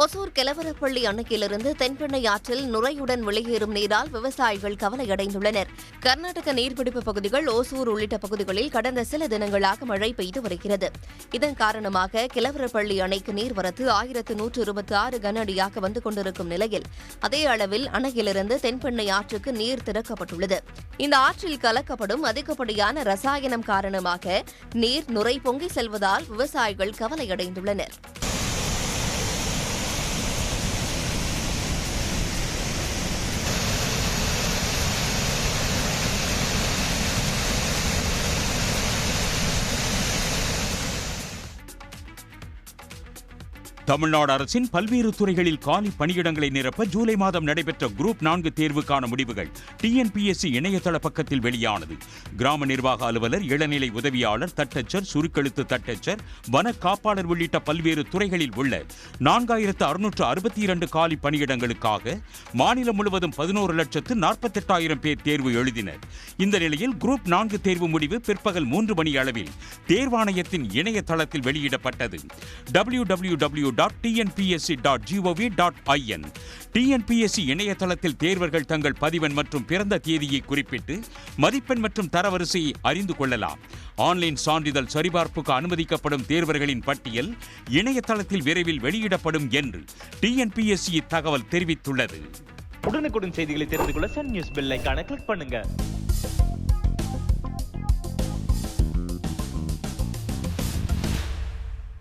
ஒசூர் கெலவரப்பள்ளி அணையிலிருந்து தென்பெண்ணை ஆற்றில் நுரையுடன் வெளியேறும் நீரால் விவசாயிகள் கவலையடைந்துள்ளனர். கர்நாடக நீர்பிடிப்பு பகுதிகள், ஓசூர் உள்ளிட்ட பகுதிகளில் கடந்த சில தினங்களாக மழை பெய்து வருகிறது. இதன் காரணமாக கெலவரப்பள்ளி அணைக்கு நீர்வரத்து 1126 கன அடியாக வந்து கொண்டிருக்கும் நிலையில் அதே அளவில் அணையிலிருந்து தென்பெண்ணை ஆற்றுக்கு நீர் திறக்கப்பட்டுள்ளது. இந்த ஆற்றில் கலக்கப்படும் அதிகப்படியான ரசாயனம் காரணமாக நீர் நுரை பொங்கி செல்வதால் விவசாயிகள் கவலையடைந்துள்ளனர். தமிழ்நாடு அரசின் பல்வேறு துறைகளில் காலி பணியிடங்களை நிரப்ப ஜூலை மாதம் நடைபெற்ற குரூப் 4 தேர்வுக்கான முடிவுகள் டிஎன்பிஎஸ்சி இணையதள பக்கத்தில் வெளியானது. கிராம நிர்வாக அலுவலர், இளநிலை உதவியாளர், தட்டச்சர், சுருக்கெழுத்து தட்டச்சர், வன காப்பாளர் உள்ளிட்ட பல்வேறு துறைகளில் உள்ள 4662 காலி பணியிடங்களுக்காக மாநிலம் முழுவதும் 11,48,000 பேர் தேர்வு எழுதினர். இந்த நிலையில் குரூப் 4 தேர்வு முடிவு பிற்பகல் 3 மணி அளவில் தேர்வாணையத்தின் இணையதளத்தில் வெளியிடப்பட்டது. www.tnpsc.gov.in டிஎன்பிஎஸ்சி இணையதளத்தில் தேர்வர்கள் தங்கள் பதிவெண் மற்றும் பிறந்த தேதியை குறிப்பிட்டு மதிப்பெண் மற்றும் தரவரிசையை அறிந்து கொள்ளலாம். ஆன்லைன் சான்றிதழ் சரிபார்ப்புக்கு அனுமதிக்கப்படும் தேர்வர்களின் பட்டியல் இணையதளத்தில் விரைவில் வெளியிடப்படும் என்று டிஎன்பிஎஸ்சி தகவல் தெரிவித்துள்ளது. உடனுக்குடன் செய்திகளை தெரிந்து கொள்ள சன் நியூஸ் பெல் ஐகானை கிளிக் பண்ணுங்க.